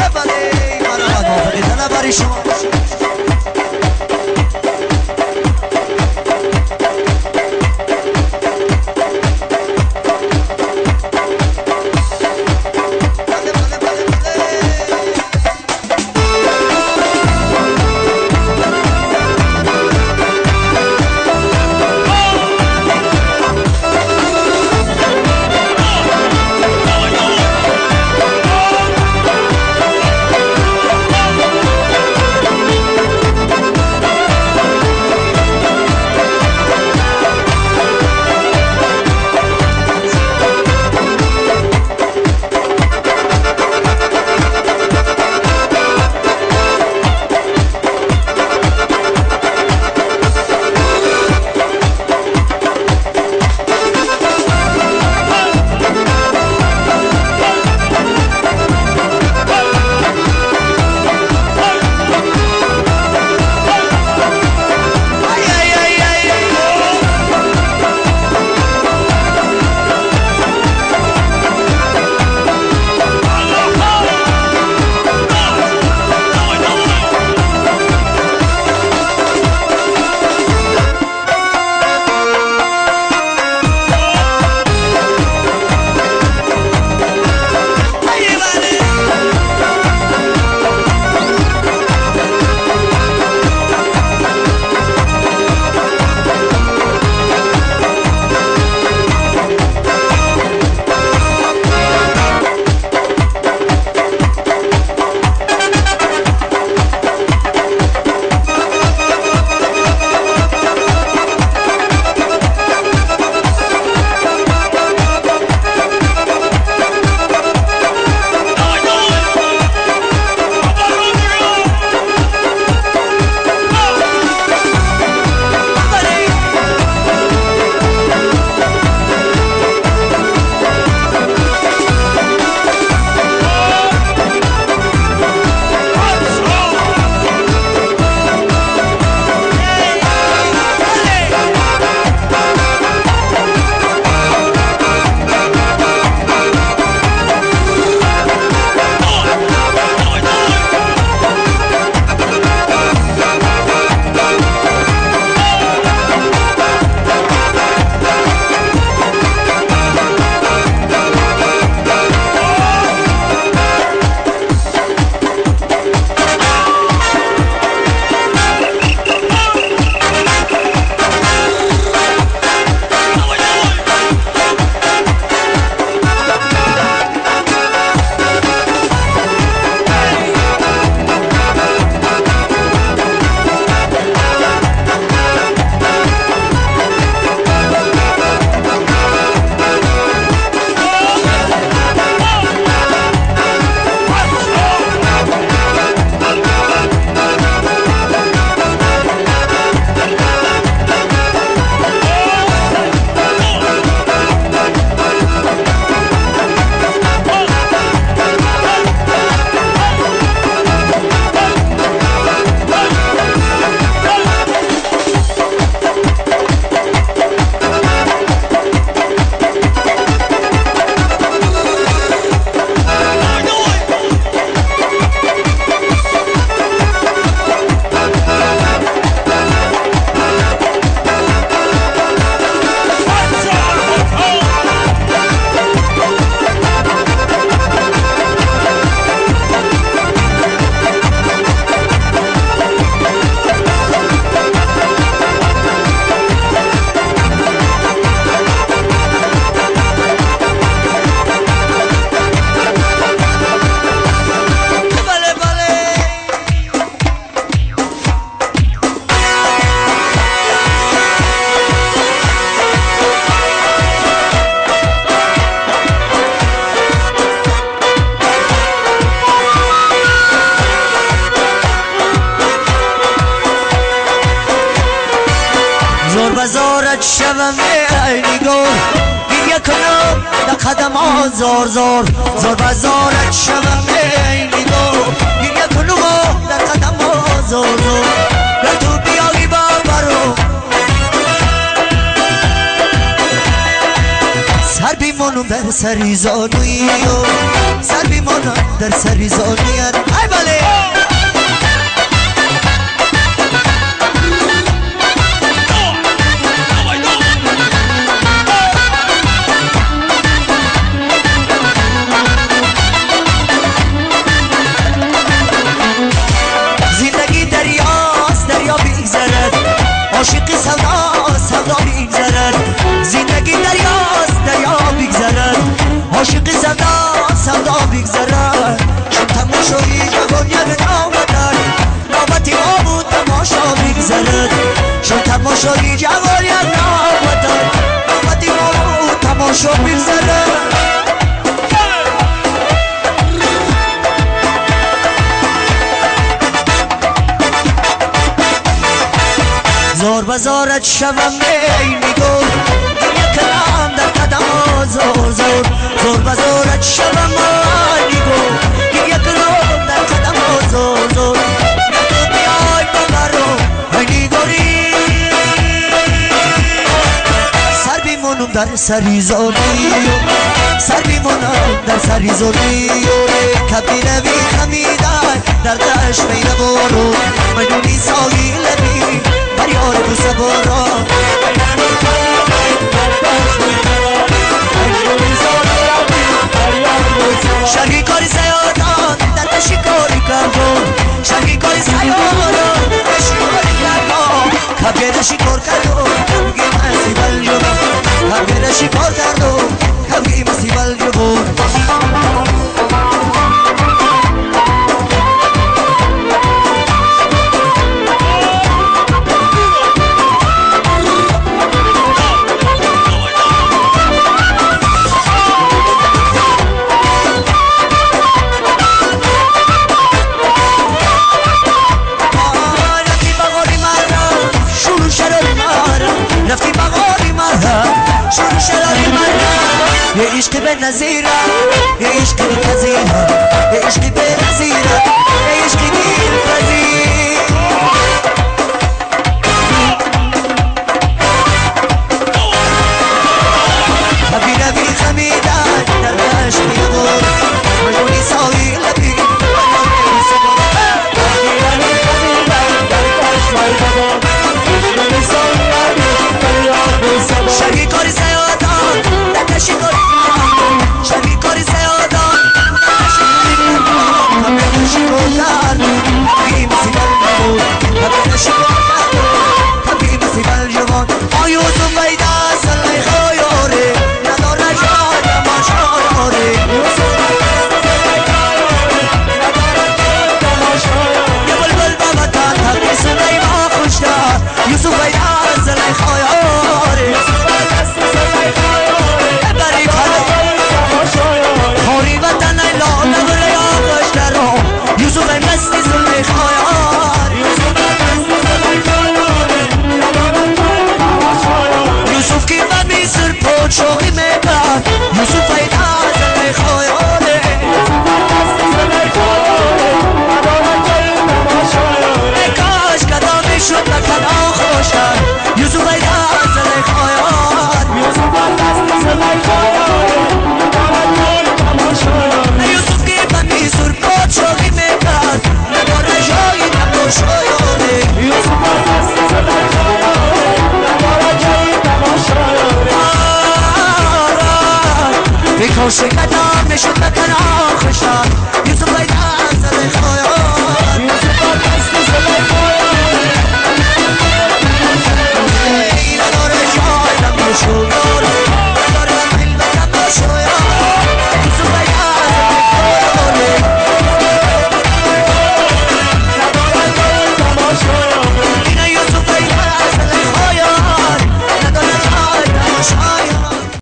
بله مرحبا موافقی دلم برای شما بزارت شوم ای نگار گریه کنم در قدم زار زار زار بزارت شوم ای نگار گریه کنم در قدم زار زار و تو بیایی برو سر بیمونم به در سری زانوی سر بیمانم در سری زانوی ای بله زندگی دریاست دریا بیگذرد عاشق سودا سودا بیگذرد زندگی دریاست دریا بیگذرد عاشق سودا سودا بیگذرد شد تماشایی جوان یک نامدن نامتی ما بود تماشا بیگذرد شد تماشایی جوان یک نامدن نامتی ما بود تماشا بیگذرد زور بزارت شوم ای میگو یک کلام در قدم زور زور زور بزارت شوم ای میگو یک کلام در قدم زور زور تو بیای ببرو ای نیگوری سر بیمونم در سری زوری سر بیمونم در سری زوری کبیر بی خمیدن در دشت میره برو میدونی ساگیل بی فریاد تو سبارا شرقی کاری سیادان در شکاری کردم شرقی کاری سیادان در شکاری کردم کبیر شکار کردم کبگی مسیبل جبا کبیر شکار کردم کبگی مسیبل جبا یه عشق به نظیره یه عشق به نظیره یه عشق به نظیره یه عشق دیر پذیر کبیره بی خمیدن در عشق میبور مجونی ساوی لبی شرقی کاری سیادان در شکاری شرقی کاری سیادان کبیر شکار کردم کبیر مسیبل جوان کبیر شکار کردم کبیر مسیبل جوان آیوزم بیده سلی خیاره نداره جای تماشاره یه بلبل بابتن تبری سلی ما خوشتر یوسف بیده سلی خیاره خوری وطن ایلا نبره آقاش درو یوسف مستی زلمی خیار یوسف کی ببی سر پوچ شوقی میکرد یوسف ایدا زلمی خیاره کاش کدامی شد نکنا خوشتر یوسف ایدا زلمی خیار یوسف کی ببی سر پوچ شوقی میکرد نداره جایی تماشایانه بیکاش کدام میشد بکن آخشان